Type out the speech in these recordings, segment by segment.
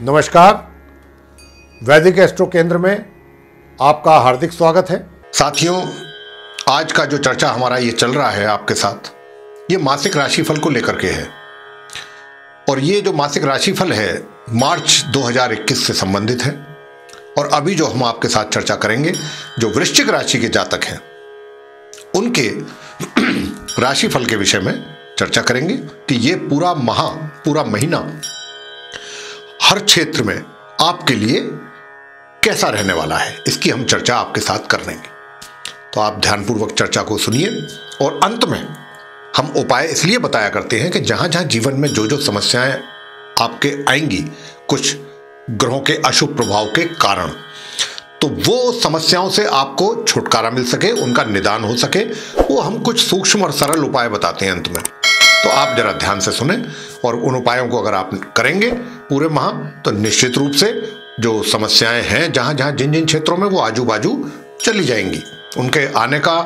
नमस्कार। वैदिक एस्ट्रो केंद्र में आपका हार्दिक स्वागत है। साथियों, आज का जो चर्चा हमारा ये चल रहा है आपके साथ, ये मासिक राशिफल को लेकर के है। और ये जो मासिक राशिफल है मार्च 2021 से संबंधित है। और अभी जो हम आपके साथ चर्चा करेंगे, जो वृश्चिक राशि के जातक हैं उनके राशिफल के विषय में चर्चा करेंगे कि ये पूरा महीना हर क्षेत्र में आपके लिए कैसा रहने वाला है, इसकी हम चर्चा आपके साथ कर लेंगे। तो आप ध्यानपूर्वक चर्चा को सुनिए। और अंत में हम उपाय इसलिए बताया करते हैं कि जहां जहां जीवन में जो जो समस्याएं आपके आएंगी कुछ ग्रहों के अशुभ प्रभाव के कारण, तो वो समस्याओं से आपको छुटकारा मिल सके, उनका निदान हो सके, वो हम कुछ सूक्ष्म और सरल उपाय बताते हैं अंत में। तो आप जरा ध्यान से सुने और उन उपायों को अगर आप करेंगे पूरे माह, तो निश्चित रूप से जो समस्याएं हैं जहां जहां जिन जिन क्षेत्रों में, वो आजू बाजू चली जाएंगी। उनके आने का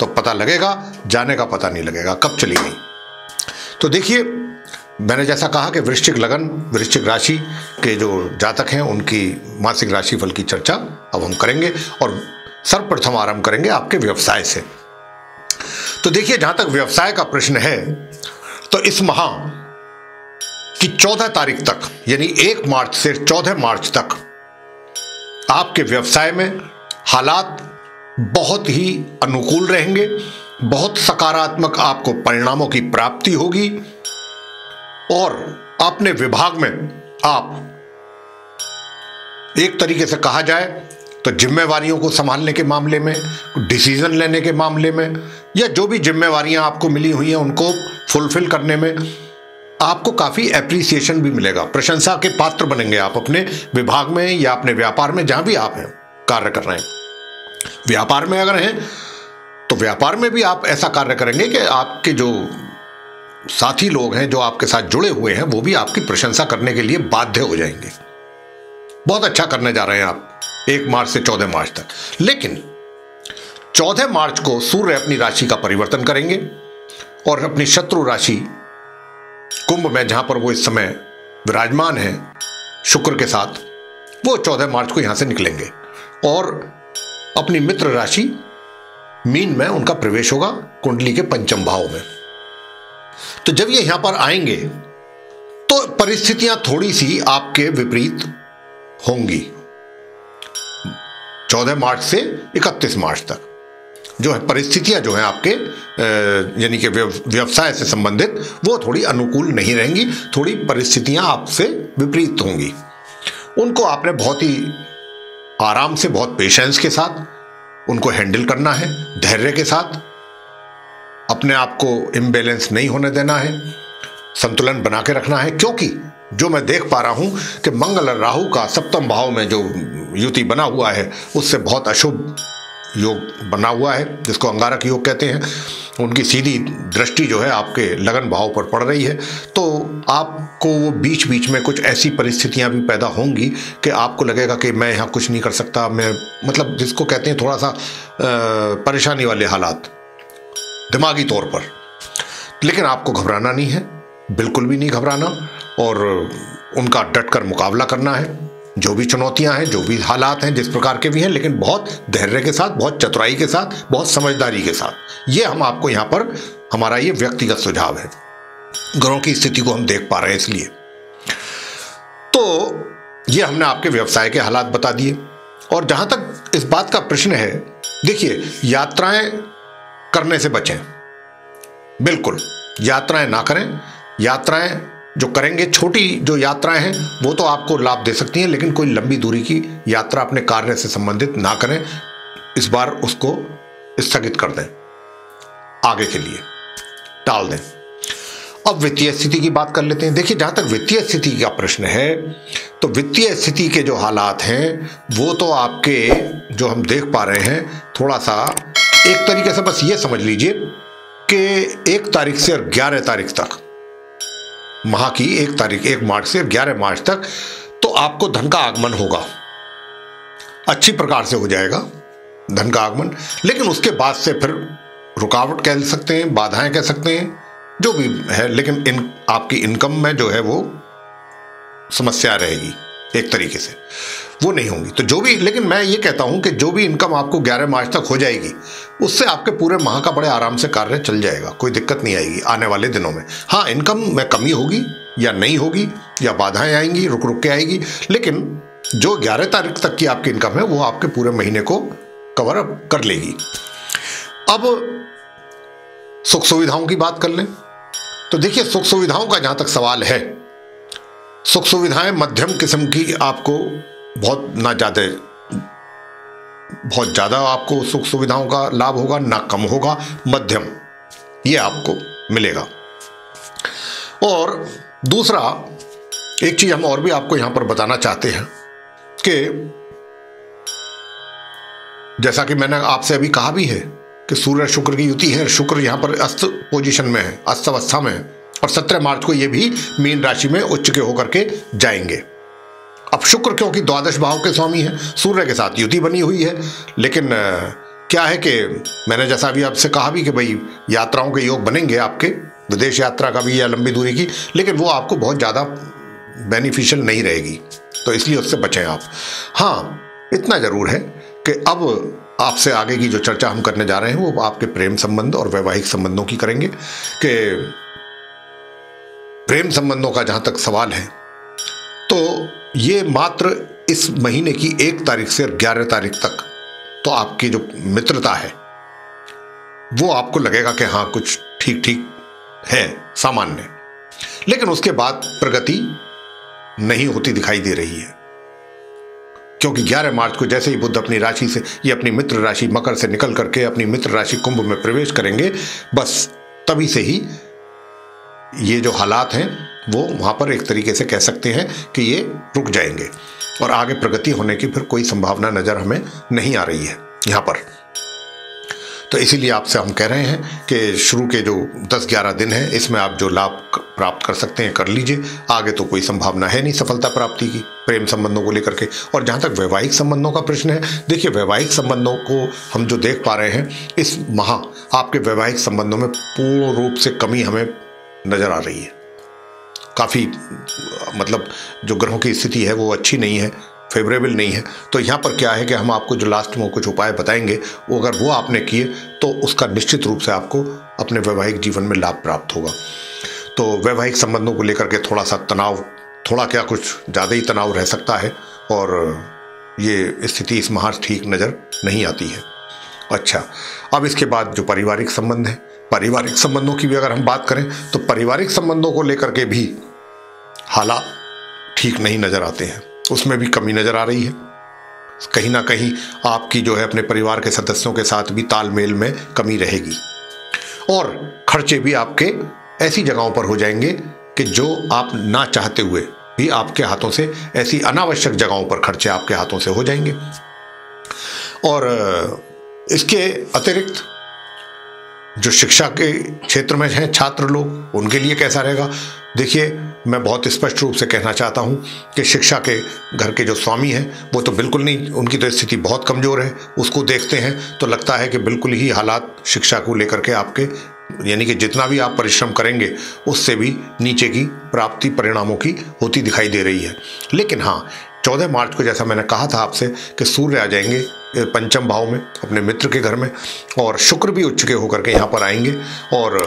तो पता लगेगा, जाने का पता नहीं लगेगा कब चली गई। तो देखिए, मैंने जैसा कहा कि वृश्चिक लगन, वृश्चिक राशि के जो जातक हैं उनकी मासिक राशिफल की चर्चा अब हम करेंगे। और सर्वप्रथम आरंभ करेंगे आपके व्यवसाय से। तो देखिए, जहां तक व्यवसाय का प्रश्न है, तो इस माह की 14 तारीख तक, यानी 1 मार्च से 14 मार्च तक आपके व्यवसाय में हालात बहुत ही अनुकूल रहेंगे। बहुत सकारात्मक आपको परिणामों की प्राप्ति होगी। और अपने विभाग में आप एक तरीके से कहा जाए तो जिम्मेवारियों को संभालने के मामले में, डिसीजन लेने के मामले में, या जो भी जिम्मेवारियां आपको मिली हुई हैं उनको फुलफिल करने में आपको काफी एप्रिसिएशन भी मिलेगा। प्रशंसा के पात्र बनेंगे आप अपने विभाग में या अपने व्यापार में, जहां भी आप हैं कार्य कर रहे हैं। व्यापार में अगर हैं तो व्यापार में भी आप ऐसा कार्य करेंगे कि आपके जो साथी लोग हैं, जो आपके साथ जुड़े हुए हैं, वो भी आपकी प्रशंसा करने के लिए बाध्य हो जाएंगे। बहुत अच्छा करने जा रहे हैं आप 1 मार्च से 14 मार्च तक। लेकिन 14 मार्च को सूर्य अपनी राशि का परिवर्तन करेंगे और अपनी शत्रु राशि कुंभ में, जहां पर वो इस समय विराजमान है शुक्र के साथ, वो 14 मार्च को यहां से निकलेंगे और अपनी मित्र राशि मीन में उनका प्रवेश होगा कुंडली के पंचम भाव में। तो जब ये यहां पर आएंगे तो परिस्थितियां थोड़ी सी आपके विपरीत होंगी। 14 मार्च से 31 मार्च तक जो है परिस्थितियां जो हैं आपके यानी कि व्यवसाय से संबंधित, वो थोड़ी अनुकूल नहीं रहेंगी। थोड़ी परिस्थितियां आपसे विपरीत होंगी। उनको आपने बहुत ही आराम से, बहुत पेशेंस के साथ उनको हैंडल करना है, धैर्य के साथ। अपने आप को इम्बैलेंस नहीं होने देना है, संतुलन बना के रखना है। क्योंकि जो मैं देख पा रहा हूं कि मंगल और राहु का सप्तम भाव में जो युति बना हुआ है, उससे बहुत अशुभ योग बना हुआ है, जिसको अंगारक योग कहते हैं। उनकी सीधी दृष्टि जो है आपके लगन भाव पर पड़ रही है। तो आपको वो बीच बीच में कुछ ऐसी परिस्थितियां भी पैदा होंगी कि आपको लगेगा कि मैं यहाँ कुछ नहीं कर सकता, मैं मतलब जिसको कहते हैं थोड़ा सा परेशानी वाले हालात दिमागी तौर पर। लेकिन आपको घबराना नहीं है, बिल्कुल भी नहीं घबराना, और उनका डटकर मुकाबला करना है। जो भी चुनौतियां हैं, जो भी हालात हैं, जिस प्रकार के भी हैं, लेकिन बहुत धैर्य के साथ, बहुत चतुराई के साथ, बहुत समझदारी के साथ। ये हम आपको यहां पर, हमारा ये व्यक्तिगत सुझाव है। ग्रहों की स्थिति को हम देख पा रहे हैं इसलिए। तो ये हमने आपके व्यवसाय के हालात बता दिए। और जहां तक इस बात का प्रश्न है, देखिए, यात्राएं करने से बचें। बिल्कुल यात्राएं ना करें। यात्राएं जो करेंगे, छोटी जो यात्राएं हैं, वो तो आपको लाभ दे सकती हैं, लेकिन कोई लंबी दूरी की यात्रा अपने कार्य से संबंधित ना करें। इस बार उसको स्थगित कर दें, आगे के लिए टाल दें। अब वित्तीय स्थिति की बात कर लेते हैं। देखिए, जहां तक वित्तीय स्थिति का प्रश्न है, तो वित्तीय स्थिति के जो हालात हैं वो तो आपके जो हम देख पा रहे हैं, थोड़ा सा एक तरीके से बस ये समझ लीजिए कि 1 तारीख से 11 तारीख तक, माह की 1 तारीख 1 मार्च से 11 मार्च तक, तो आपको धन का आगमन होगा, अच्छी प्रकार से हो जाएगा धन का आगमन। लेकिन उसके बाद से फिर रुकावट कह सकते हैं, बाधाएं कह सकते हैं, जो भी है, लेकिन आपकी इनकम में जो है वो समस्या रहेगी। एक तरीके से वो नहीं होंगी। तो जो भी, लेकिन मैं ये कहता हूं कि जो भी इनकम आपको 11 मार्च तक हो जाएगी उससे आपके पूरे माह का बड़े आराम से कार्य चल जाएगा, कोई दिक्कत नहीं आएगी आने वाले दिनों में। हाँ, इनकम में कमी होगी या नहीं होगी या बाधाएं आएंगी, रुक रुक के आएगी, लेकिन जो 11 तारीख तक की आपकी इनकम है वो आपके पूरे महीने को कवर अप कर लेगी। अब सुख सुविधाओं की बात कर लें तो देखिए, सुख सुविधाओं का जहां तक सवाल है, सुख सुविधाएं मध्यम किस्म की आपको बहुत ज़्यादा आपको सुख सुविधाओं का लाभ होगा, ना कम होगा, मध्यम ये आपको मिलेगा। और दूसरा एक चीज हम और भी आपको यहां पर बताना चाहते हैं कि जैसा कि मैंने आपसे अभी कहा भी है कि सूर्य शुक्र की युति है, शुक्र यहां पर अस्त पोजीशन में है, अस्त अवस्था में है, और 17 मार्च को ये भी मीन राशि में उच्च के होकर के जाएंगे। अब शुक्र क्योंकि द्वादश भाव के स्वामी है, सूर्य के साथ युति बनी हुई है, लेकिन क्या है कि मैंने जैसा अभी आपसे कहा भी कि भाई यात्राओं के योग बनेंगे आपके, विदेश यात्रा का भी या लंबी दूरी की, लेकिन वो आपको बहुत ज़्यादा बेनिफिशियल नहीं रहेगी, तो इसलिए उससे बचें आप। हाँ, इतना ज़रूर है कि अब आपसे आगे की जो चर्चा हम करने जा रहे हैं वो आपके प्रेम संबंध और वैवाहिक संबंधों की करेंगे। कि प्रेम संबंधों का जहां तक सवाल है तो ये मात्र इस महीने की 1 तारीख से 11 तारीख तक तो आपकी जो मित्रता है वो आपको लगेगा कि हाँ कुछ ठीक ठीक है, सामान्य, लेकिन उसके बाद प्रगति नहीं होती दिखाई दे रही है, क्योंकि 11 मार्च को जैसे ही बुध अपनी राशि से, ये अपनी मित्र राशि मकर से निकल करके अपनी मित्र राशि कुंभ में प्रवेश करेंगे, बस तभी से ही ये जो हालात हैं वो वहां पर एक तरीके से कह सकते हैं कि ये रुक जाएंगे और आगे प्रगति होने की फिर कोई संभावना नजर हमें नहीं आ रही है यहां पर। तो इसीलिए आपसे हम कह रहे हैं कि शुरू के जो 10-11 दिन हैं इसमें आप जो लाभ प्राप्त कर सकते हैं कर लीजिए, आगे तो कोई संभावना है नहीं सफलता प्राप्ति की प्रेम संबंधों को लेकर के। और जहां तक वैवाहिक संबंधों का प्रश्न है, देखिए वैवाहिक संबंधों को हम जो देख पा रहे हैं इस माह आपके वैवाहिक संबंधों में पूर्ण रूप से कमी हमें नजर आ रही है। काफ़ी मतलब जो ग्रहों की स्थिति है वो अच्छी नहीं है, फेवरेबल नहीं है। तो यहाँ पर क्या है कि हम आपको जो लास्ट में कुछ उपाय बताएंगे वो अगर वो आपने किए तो उसका निश्चित रूप से आपको अपने वैवाहिक जीवन में लाभ प्राप्त होगा। तो वैवाहिक संबंधों को लेकर के थोड़ा सा तनाव, थोड़ा क्या कुछ ज़्यादा ही तनाव रह सकता है और ये स्थिति इस माह ठीक नज़र नहीं आती है। अच्छा, अब इसके बाद जो पारिवारिक संबंध है, पारिवारिक संबंधों की भी अगर हम बात करें तो पारिवारिक संबंधों को लेकर के भी हालात ठीक नहीं नजर आते हैं, उसमें भी कमी नजर आ रही है। कहीं ना कहीं आपकी जो है अपने परिवार के सदस्यों के साथ भी तालमेल में कमी रहेगी और खर्चे भी आपके ऐसी जगहों पर हो जाएंगे कि जो आप ना चाहते हुए भी आपके हाथों से, ऐसी अनावश्यक जगहों पर खर्चे आपके हाथों से हो जाएंगे। और इसके अतिरिक्त जो शिक्षा के क्षेत्र में हैं छात्र लोग, उनके लिए कैसा रहेगा? देखिए, मैं बहुत स्पष्ट रूप से कहना चाहता हूं कि शिक्षा के घर के जो स्वामी हैं वो तो बिल्कुल नहीं, उनकी तो स्थिति बहुत कमज़ोर है। उसको देखते हैं तो लगता है कि बिल्कुल ही हालात शिक्षा को लेकर के आपके, यानी कि जितना भी आप परिश्रम करेंगे उससे भी नीचे की प्राप्ति परिणामों की होती दिखाई दे रही है। लेकिन हाँ, 14 मार्च को जैसा मैंने कहा था आपसे कि सूर्य आ जाएंगे पंचम भाव में अपने मित्र के घर में और शुक्र भी उच्च के होकर के यहाँ पर आएंगे। और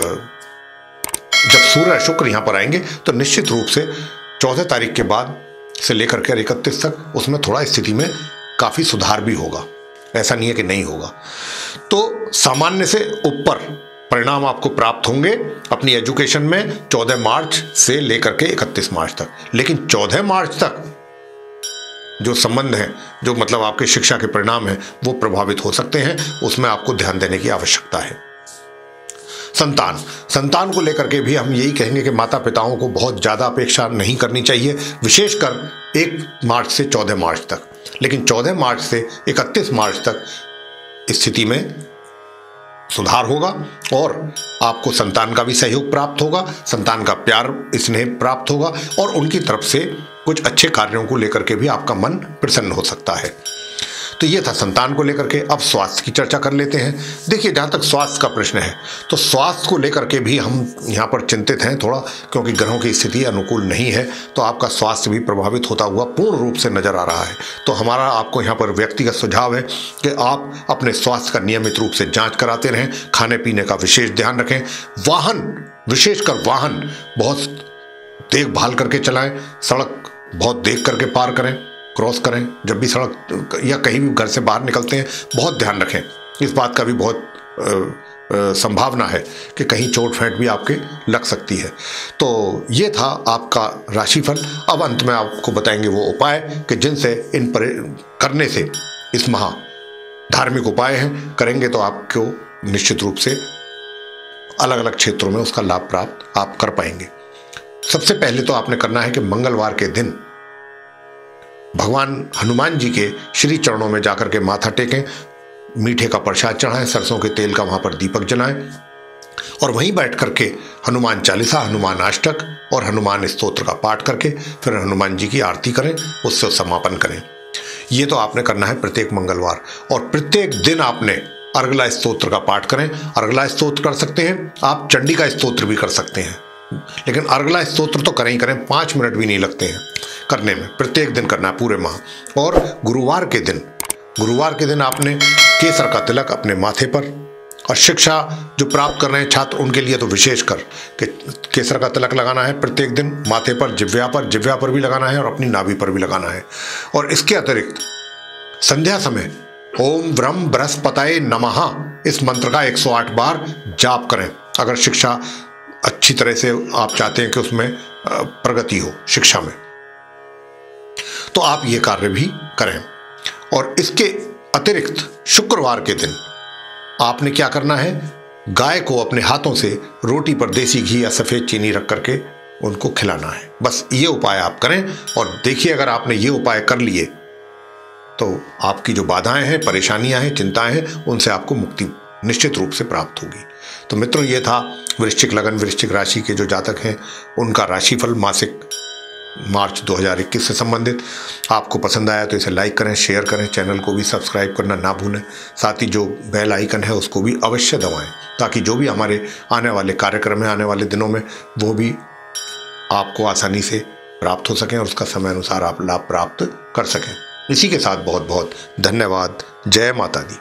जब सूर्य शुक्र यहाँ पर आएंगे तो निश्चित रूप से 14 तारीख के बाद से लेकर के 31 तक उसमें थोड़ा स्थिति में काफ़ी सुधार भी होगा, ऐसा नहीं है कि नहीं होगा। तो सामान्य से ऊपर परिणाम आपको प्राप्त होंगे अपनी एजुकेशन में 14 मार्च से लेकर के 31 मार्च तक। लेकिन 14 मार्च तक जो संबंध है, जो मतलब आपके शिक्षा के परिणाम हैं, वो प्रभावित हो सकते हैं, उसमें आपको ध्यान देने की आवश्यकता है। संतान को लेकर के भी हम यही कहेंगे कि माता पिताओं को बहुत ज़्यादा अपेक्षा नहीं करनी चाहिए, विशेषकर 1 मार्च से 14 मार्च तक। लेकिन 14 मार्च से 31 मार्च तक स्थिति में सुधार होगा और आपको संतान का भी सहयोग प्राप्त होगा, संतान का प्यार स्नेह प्राप्त होगा और उनकी तरफ से कुछ अच्छे कार्यों को लेकर के भी आपका मन प्रसन्न हो सकता है। तो ये था संतान को लेकर के। अब स्वास्थ्य की चर्चा कर लेते हैं। देखिए, जहाँ तक स्वास्थ्य का प्रश्न है तो स्वास्थ्य को लेकर के भी हम यहाँ पर चिंतित हैं थोड़ा, क्योंकि ग्रहों की स्थिति अनुकूल नहीं है, तो आपका स्वास्थ्य भी प्रभावित होता हुआ पूर्ण रूप से नजर आ रहा है। तो हमारा आपको यहाँ पर व्यक्तिगत सुझाव है कि आप अपने स्वास्थ्य का नियमित रूप से जांच कराते रहें, खाने पीने का विशेष ध्यान रखें, वाहन, विशेषकर वाहन बहुत देखभाल करके चलाएं, सड़क बहुत देख करके पार करें, क्रॉस करें, जब भी सड़क या कहीं भी घर से बाहर निकलते हैं बहुत ध्यान रखें। इस बात का भी बहुत संभावना है कि कहीं चोट फेंट भी आपके लग सकती है। तो ये था आपका राशिफल। अब अंत में आपको बताएंगे वो उपाय कि जिनसे इन पर करने से इस माह धार्मिक उपाय हैं, करेंगे तो आपको निश्चित रूप से अलग अलग क्षेत्रों में उसका लाभ प्राप्त आप कर पाएंगे। सबसे पहले तो आपने करना है कि मंगलवार के दिन भगवान हनुमान जी के श्री चरणों में जाकर के माथा टेकें, मीठे का प्रसाद चढ़ाएं, सरसों के तेल का वहां पर दीपक जलाएं और वहीं बैठ करके हनुमान चालीसा, हनुमान अष्टक और हनुमान स्तोत्र का पाठ करके फिर हनुमान जी की आरती करें, उससे समापन करें। ये तो आपने करना है प्रत्येक मंगलवार। और प्रत्येक दिन आपने अर्गला स्तोत्र का पाठ करें। अर्गला स्तोत्र कर सकते हैं आप, चंडी का स्तोत्र भी कर सकते हैं, लेकिन अर्गला स्तोत्र तो करें ही करें, 5 मिनट भी नहीं लगते हैं करने में। प्रत्येक दिन करना है पूरे माह। और गुरुवार के दिन आपने केसर का तिलक अपने माथे पर, और शिक्षा जो प्राप्त कर रहे हैं छात्र उनके लिए तो विशेषकर कि केसर का तिलक लगाना है प्रत्येक दिन माथे पर, जिह्वा पर भी लगाना है और अपनी नाभि पर भी लगाना है। और इसके अतिरिक्त संध्या समय ओम ब्रह्म बृहस्पतये नमः इस मंत्र का 108 बार जाप करें, अगर शिक्षा अच्छी तरह से आप चाहते हैं कि उसमें प्रगति हो शिक्षा में, तो आप ये कार्य भी करें। और इसके अतिरिक्त शुक्रवार के दिन आपने क्या करना है, गाय को अपने हाथों से रोटी पर देसी घी या सफेद चीनी रख करके उनको खिलाना है। बस ये उपाय आप करें और देखिए, अगर आपने ये उपाय कर लिए तो आपकी जो बाधाएं हैं, परेशानियां हैं, चिंताएं हैं, उनसे आपको मुक्ति निश्चित रूप से प्राप्त होगी। तो मित्रों, ये था वृश्चिक लगन, वृश्चिक राशि के जो जातक हैं उनका राशिफल मासिक मार्च 2021 से संबंधित। आपको पसंद आया तो इसे लाइक करें, शेयर करें, चैनल को भी सब्सक्राइब करना ना भूलें। साथ ही जो बेल आइकन है उसको भी अवश्य दबाएं, ताकि जो भी हमारे आने वाले कार्यक्रम है आने वाले दिनों में वो भी आपको आसानी से प्राप्त हो सकें और उसका समय अनुसार आप लाभ प्राप्त कर सकें। इसी के साथ बहुत बहुत धन्यवाद। जय माता दी।